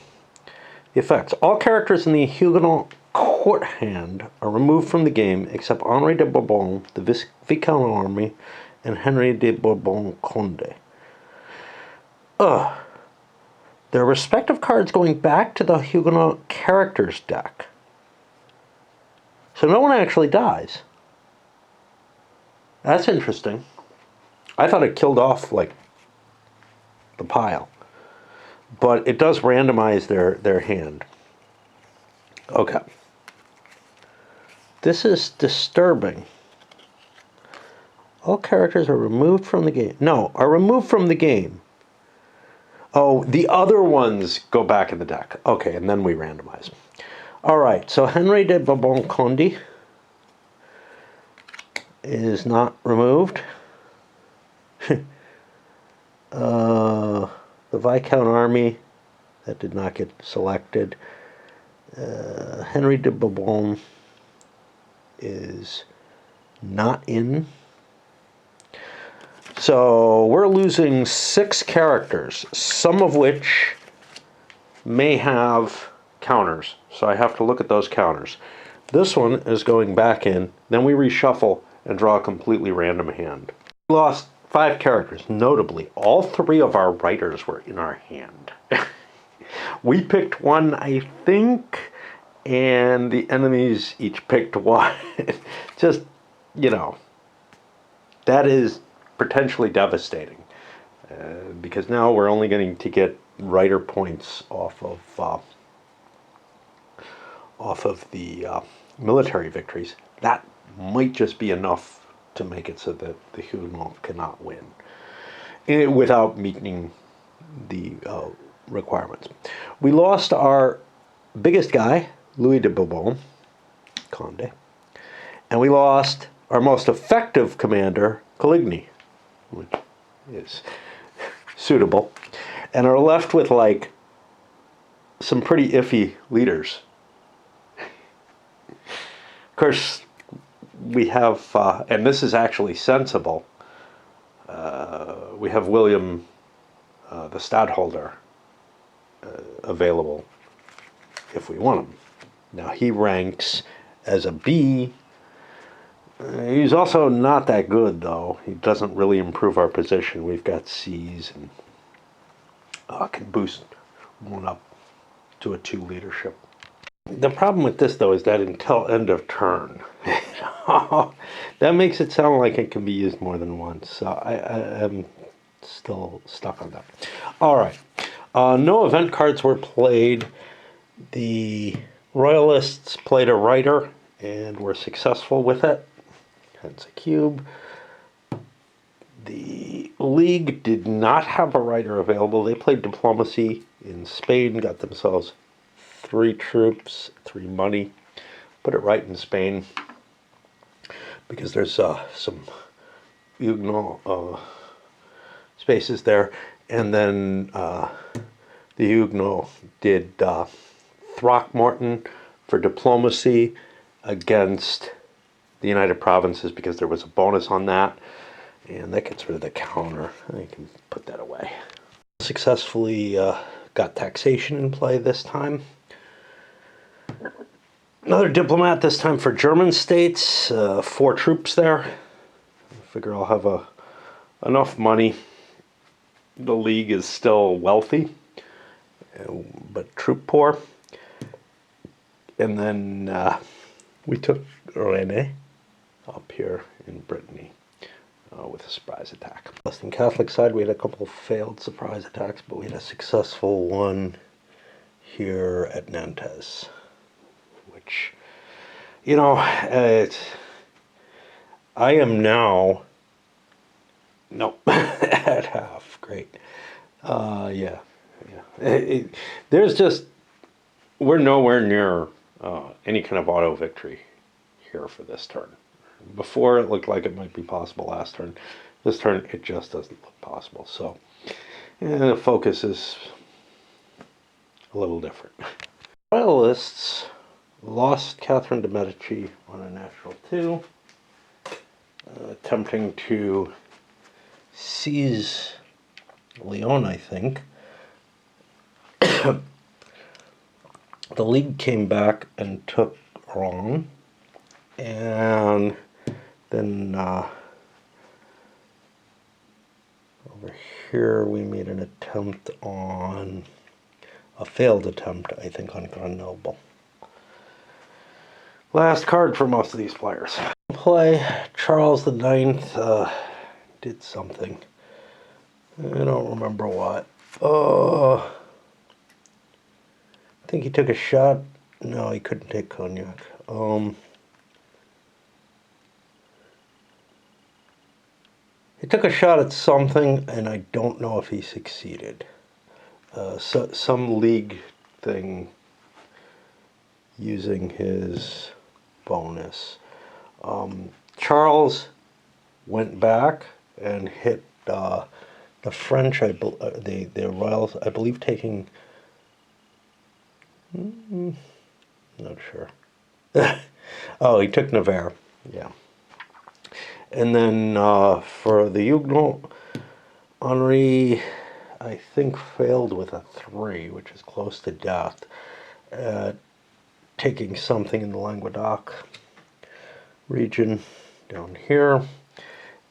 A: effects. All characters in the Huguenot court hand are removed from the game except Henri de Bourbon, the Viscount Army, and Henry de Bourbon-Conde. Their respective cards going back to the Huguenot characters deck. So no one actually dies. That's interesting. I thought it killed off, like, the pile. But it does randomize their hand. Okay. This is disturbing. All characters are removed from the game. No, are removed from the game. Oh, the other ones go back in the deck. Okay, and then we randomize. All right, so Henry de Bourbon-Conde is not removed. The Viscount Army, that did not get selected. Henry de Bourbon is not in. So we're losing 6 characters, some of which may have counters. So I have to look at those counters. This one is going back in, then we reshuffle and draw a completely random hand. We lost 5 characters. Notably, all 3 of our writers were in our hand. We picked one, I think, and the enemies each picked one. Just, you know, that is potentially devastating. Because now we're only going to get writer points off of the military victories. That might just be enough to make it so that the Huguenots cannot win without meeting the requirements. We lost our biggest guy, Louis de Bourbon, Conde, and we lost our most effective commander, Coligny, which is suitable, and are left with like some pretty iffy leaders. Of course, we have, and this is actually sensible, we have William the Stadtholder available if we want him. Now he ranks as a B. He's also not that good, though. He doesn't really improve our position. We've got C's and can boost one up to a 2 leadership. The problem with this, though, is that until end of turn. That makes it sound like it can be used more than once. So I am still stuck on that. All right. No event cards were played. The Royalists played a writer and were successful with it. Hence a cube. The League did not have a writer available. They played diplomacy in Spain, got themselves 3 troops, 3 money, put it right in Spain because there's some Huguenot spaces there. And then the Huguenot did Throckmorton for diplomacy against the United Provinces because there was a bonus on that. And that gets rid of the counter. I can put that away. Successfully got taxation in play this time. Another diplomat, this time for German states. 4 troops there. I figure I'll have enough money. The League is still wealthy, but troop poor. And then we took Rennes up here in Brittany with a surprise attack. On the Catholic side, we had a couple of failed surprise attacks, but we had a successful one here at Nantes, which, you know, I am now, no, at half. Great. Yeah. There's just, we're nowhere near any kind of auto victory here for this turn. Before it looked like it might be possible last turn. This turn it just doesn't look possible. So the focus is a little different. Royalists lost Catherine de Medici on a natural 2, attempting to seize Lyon, I think. The League came back and took Rouen, and then over here we made an attempt on, a failed attempt, I think, on Grenoble. Last card for most of these players. Play, Charles IX did something. I don't remember what. I think he took a shot. No, he couldn't take Cognac. He took a shot at something, and I don't know if he succeeded. Some League thing using his bonus. Charles went back and hit the French, the Royals, I believe, taking. Not sure. Oh, he took Nevers. Yeah. And then for the Huguenot, Henri, I think, failed with a 3, which is close to death, taking something in the Languedoc region down here.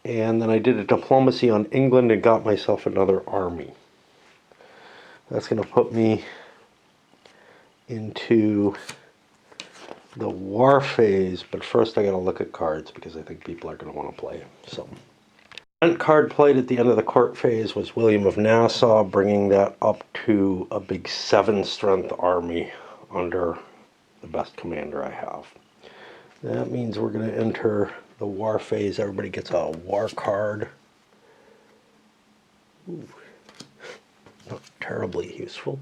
A: And then I did a diplomacy on England and got myself another army. That's going to put me into the war phase, but first I got to look at cards because I think people are going to want to play some. The card played at the end of the court phase was William of Nassau, bringing that up to a big 7-strength army under the best commander I have. That means we're going to enter the war phase. Everybody gets a war card. Ooh. Not terribly useful.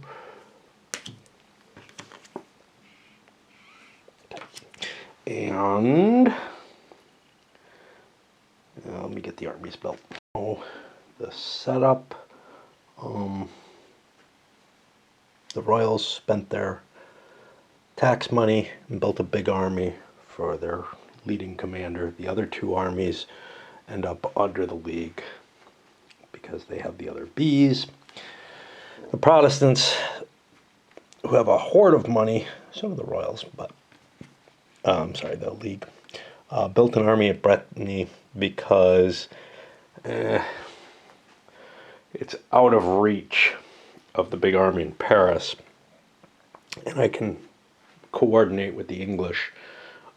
A: And let me get the armies built. Oh, the setup. The royals spent their tax money and built a big army for their leading commander. The other 2 armies end up under the League because they have the other Bs. The Protestants, who have a hoard of money, so do the royals, but the League, built an army at Brittany because it's out of reach of the big army in Paris, and I can coordinate with the English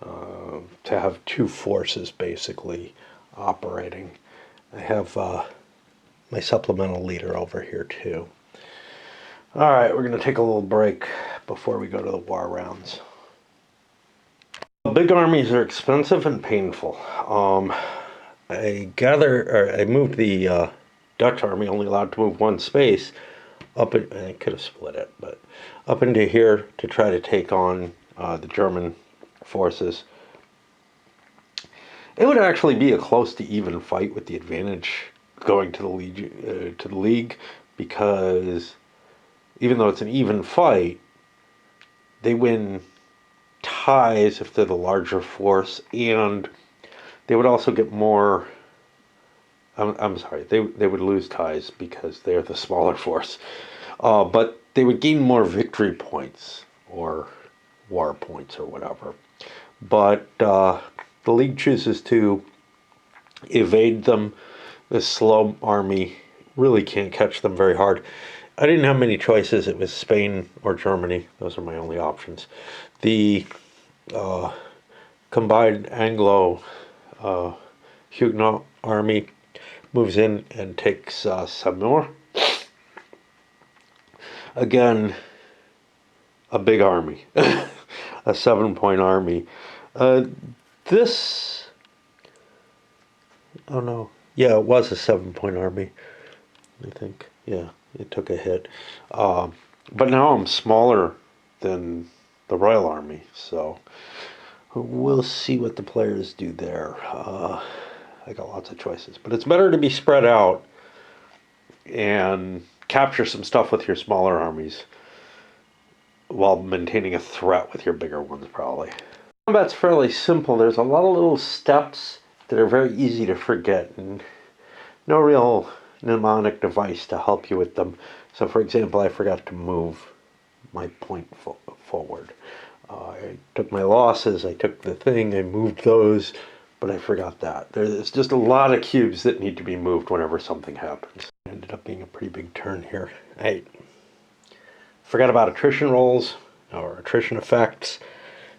A: to have 2 forces basically operating. I have my supplemental leader over here too. All right, we're going to take a little break before we go to the war rounds. Big armies are expensive and painful. I moved the Dutch army, only allowed to move 1 space, up in, I could have split it, but up into here to try to take on the German forces. It would actually be a close to even fight with the advantage going to the League, because even though it's an even fight, they win ties if they're the larger force, and they would also get more. I'm sorry, they would lose ties because they're the smaller force, but they would gain more victory points or war points or whatever. But the League chooses to evade them. This slow army really can't catch them very hard. I didn't have many choices. It was Spain or Germany. Those are my only options. The combined Anglo Huguenot army moves in and takes Saumur. Again, a big army, a 7-point army. This, oh no, yeah, it was a 7-point army, I think. Yeah, it took a hit. But now I'm smaller than the Royal Army, so we'll see what the players do there. I got lots of choices, but it's better to be spread out and capture some stuff with your smaller armies while maintaining a threat with your bigger ones, probably. Combat's fairly simple. There's a lot of little steps that are very easy to forget, and no real mnemonic device to help you with them. So, for example, I forgot to move my point forward. I took my losses, I took the thing, I moved those, but I forgot that. There's just a lot of cubes that need to be moved whenever something happens. It ended up being a pretty big turn here. I forgot about attrition rolls or attrition effects,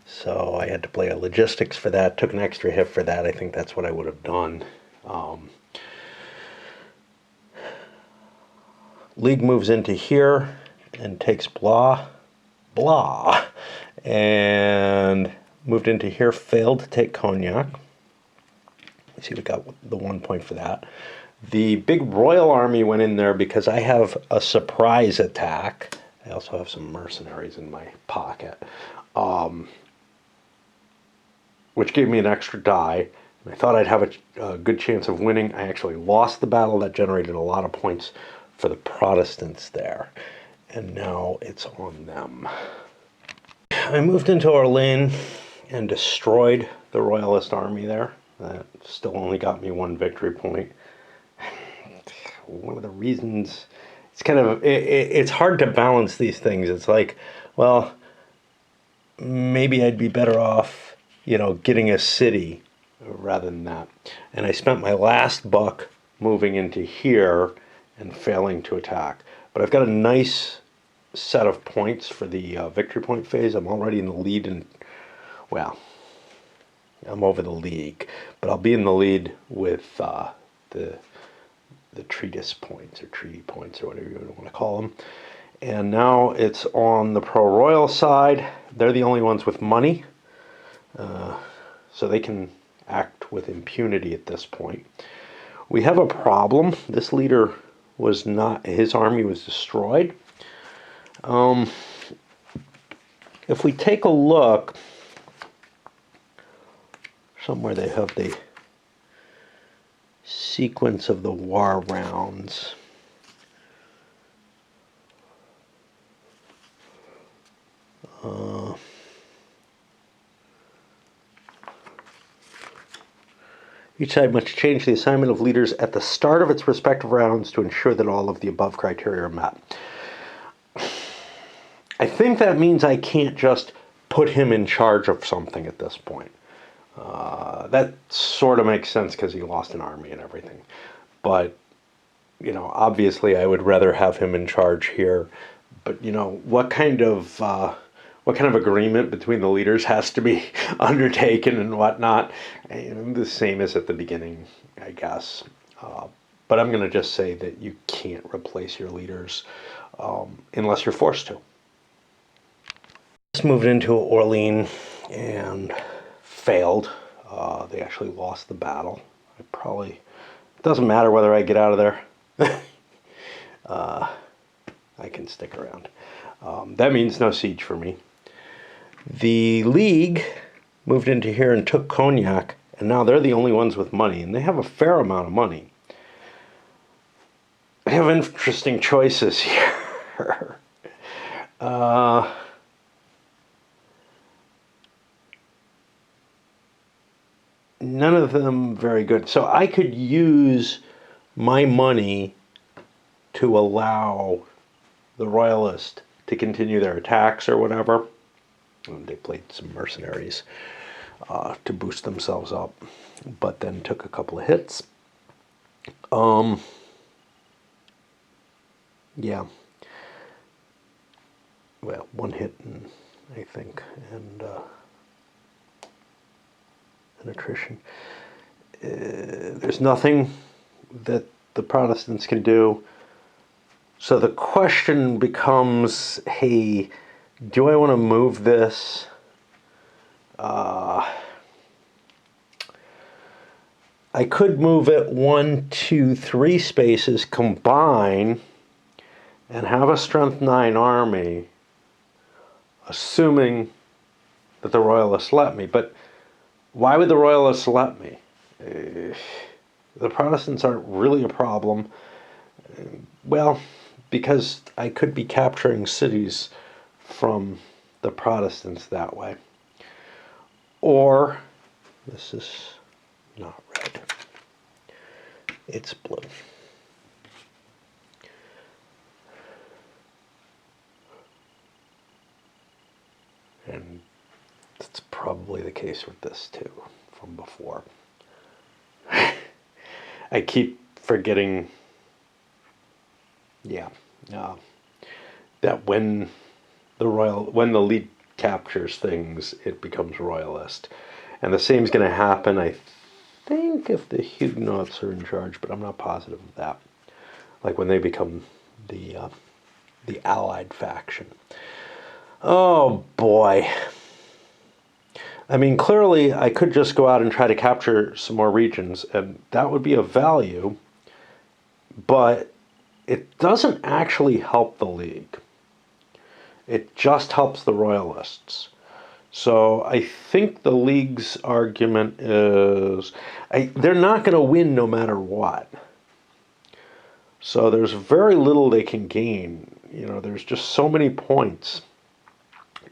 A: so I had to play a logistics for that, took an extra hit for that. I think that's what I would have done. League moves into here and takes blah, and moved into here, failed to take Cognac. You see, we got the 1 point for that. The big royal army went in there because I have a surprise attack. I also have some mercenaries in my pocket, which gave me an extra die. And I thought I'd have a good chance of winning. I actually lost the battle. That generated a lot of points for the Protestants there. And now it's on them. I moved into Orléans and destroyed the Royalist army there. That still only got me 1 victory point. One of the reasons it's kind of it's hard to balance these things. It's like, well, maybe I'd be better off, getting a city rather than that. And I spent my last buck moving into here and failing to attack. But I've got a nice set of points for the victory point phase. I'm already in the lead, and well, I'm over the league, but I'll be in the lead with the treatise points or treaty points or whatever you want to call them. And now it's on the pro-royal side. They're the only ones with money, so they can act with impunity at this point. We have a problem. This leader was not, his army was destroyed. If we take a look, somewhere they have the sequence of the war rounds. Each side must change the assignment of leaders at the start of its respective rounds to ensure that all of the above criteria are met. I think that means I can't just put him in charge of something at this point. That sort of makes sense because he lost an army and everything. But, obviously I would rather have him in charge here. But, what kind of agreement between the leaders has to be undertaken and whatnot? The same as at the beginning, I guess. But I'm going to just say that you can't replace your leaders unless you're forced to. Just moved into Orleans and failed. They actually lost the battle. It doesn't matter whether I get out of there. I can stick around. That means no siege for me. The League moved into here and took Cognac, and now they're the only ones with money, and they have a fair amount of money. I have interesting choices here. None of them very good. So I could use my money to allow the Royalists to continue their attacks or whatever. And they played some mercenaries to boost themselves up, but then took a couple of hits. Yeah. Well, 1 hit, I think, and an attrition. There's nothing that the Protestants can do. So the question becomes, hey, do I want to move this? I could move it 1, 2, 3 spaces, combine, and have a strength 9 army, assuming that the Royalists let me. But why would the Royalists let me? The Protestants aren't really a problem. Well, because I could be capturing cities from the Protestants that way. Or, this is not red, it's blue. And that's probably the case with this too, from before. I keep forgetting, that when the lead captures things, it becomes Royalist. And the same is going to happen, I think, if the Huguenots are in charge, but I'm not positive of that. Like when they become the Allied faction. Oh boy. I mean, clearly I could just go out and try to capture some more regions, and that would be of value, but it doesn't actually help the League. It just helps the Royalists. So I think the League's argument is they're not going to win no matter what. So there's very little they can gain. There's just so many points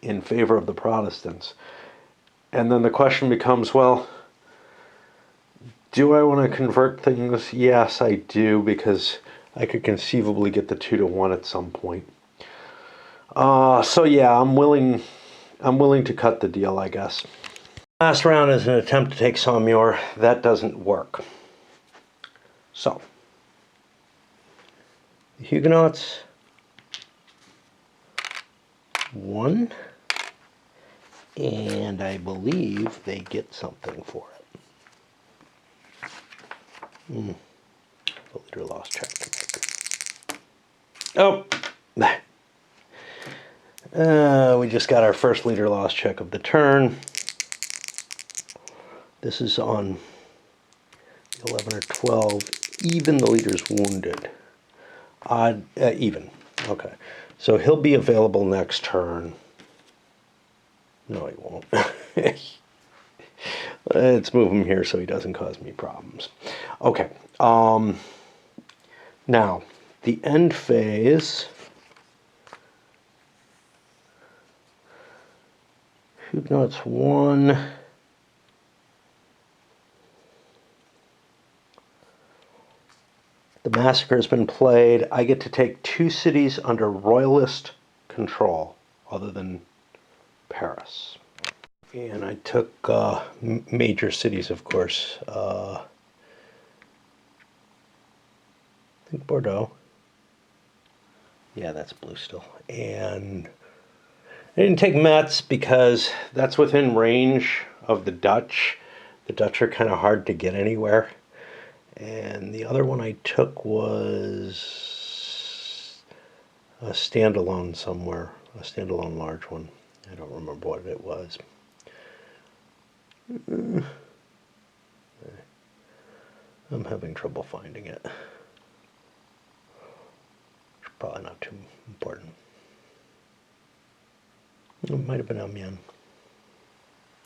A: in favor of the Protestants. And then the question becomes, well, do I want to convert things? Yes, I do, because I could conceivably get the 2-to-1 at some point. So yeah, I'm willing to cut the deal, I guess. Last round is an attempt to take Saumur. That doesn't work. So, the Huguenots won, and I believe they get something for it. The leader lost check. Oh, we just got our first leader lost check of the turn. This is on 11 or 12. Even, the leader's wounded. Odd, even. Okay. So he'll be available next turn. No, he won't. Let's move him here so he doesn't cause me problems. Okay. Now, the end phase. Huguenots won. The massacre has been played. I get to take 2 cities under royalist control, other than Paris. And I took major cities, of course. I think Bordeaux. Yeah, that's blue still. And I didn't take Metz because that's within range of the Dutch. The Dutch are kind of hard to get anywhere. And the other one I took was a standalone somewhere, a standalone large one. I don't remember what it was. I'm having trouble finding it. It's probably not too important. It might have been Amiens.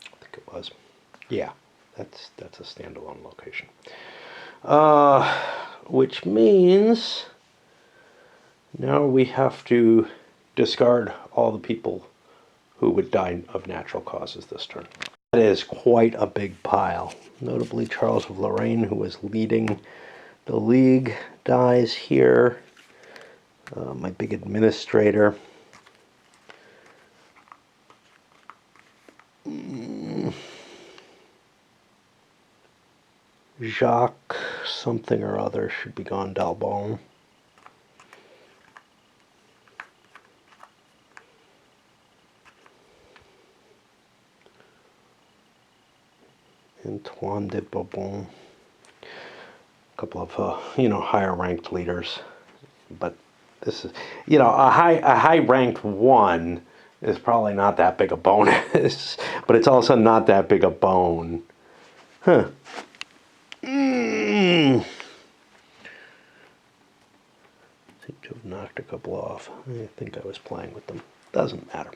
A: I think it was. Yeah, that's a standalone location. Which means now we have to discard all the people who would die of natural causes this turn. That is quite a big pile. Notably, Charles of Lorraine, who was leading the League, dies here. My big administrator. Jacques something or other should be gone. d'Albon. Antoine de Bourbon. A couple of higher ranked leaders, but this is a high ranked one is probably not that big a bonus, but it's also not that big a bone. Huh. Seem to have knocked a couple off. I think I was playing with them. Doesn't matter.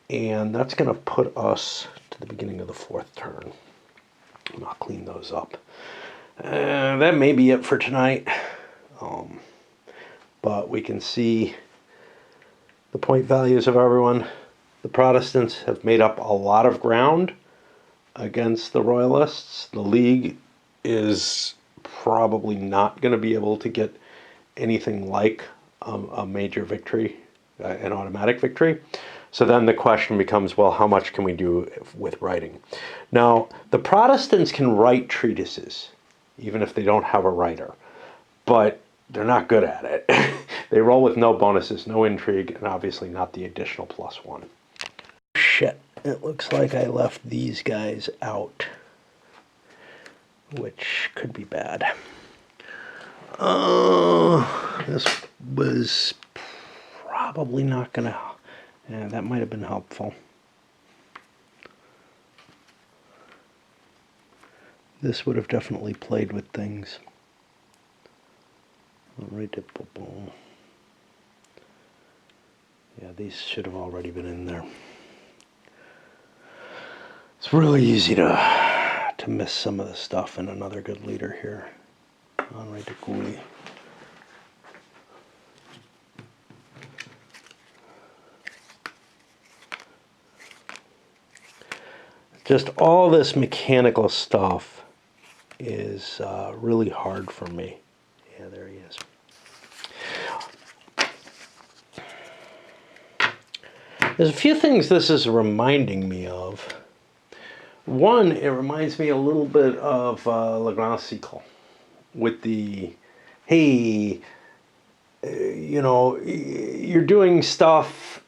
A: And that's going to put us to the beginning of the 4th turn. I'll clean those up. That may be it for tonight. But we can see the point values of everyone. The Protestants have made up a lot of ground against the Royalists. The League is probably not going to be able to get anything like a major victory, an automatic victory. So then the question becomes, well, how much can we do with writing? Now, the Protestants can write treatises, even if they don't have a writer, but they're not good at it. They roll with no bonuses, no intrigue, and obviously not the additional +1. Shit, it looks like I left these guys out, which could be bad. This was probably not gonna, that might have been helpful. This would have definitely played with things. Right at boom. Yeah, these should have already been in there. It's really easy to miss some of the stuff in another good leader here. Henri de Gouy. just all this mechanical stuff is really hard for me. Yeah, there he is. There's a few things this is reminding me of. One, it reminds me a little bit of Le Grand Cycle with the, hey, you're doing stuff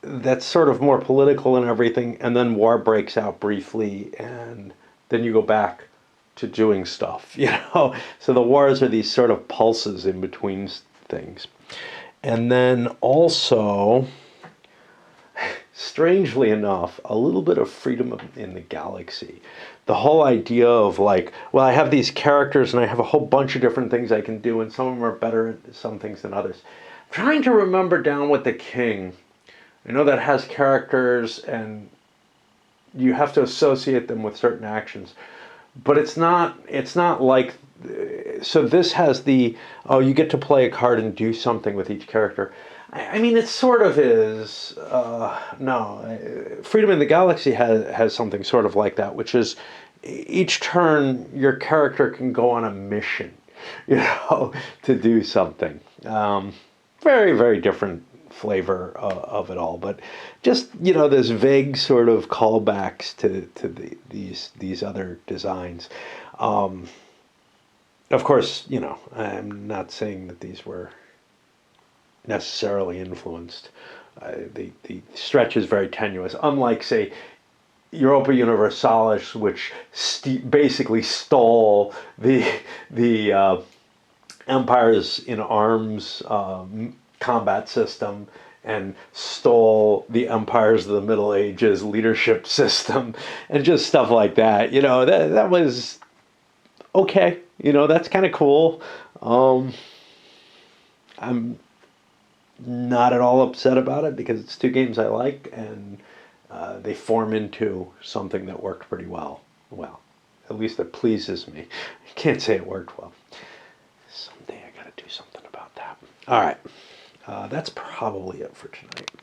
A: that's sort of more political and everything, and then war breaks out briefly, and then you go back to doing stuff, So the wars are these sort of pulses in between things. And then also, strangely enough, a little bit of freedom in the galaxy. The whole idea of like, well, I have these characters and I have a whole bunch of different things I can do, and some of them are better at some things than others. I'm trying to remember Down with the King. I know that has characters and you have to associate them with certain actions, but it's not like, so this has the, oh, you get to play a card and do something with each character. I mean, it sort of is. No, Freedom in the Galaxy has something sort of like that, which is each turn your character can go on a mission, to do something. Very, very different flavor of it all, but just there's vague sort of callbacks to these other designs. Of course, I'm not saying that these were necessarily influenced. The stretch is very tenuous, unlike, say, Europa Universalis, which basically stole the Empires in Arms combat system and stole the Empires of the Middle Ages leadership system and just stuff like that. That was okay. That's kind of cool. I'm not at all upset about it because it's two games I like, and they form into something that worked pretty well. Well, at least it pleases me. I can't say it worked well. Someday I gotta do something about that. All right. That's probably it for tonight.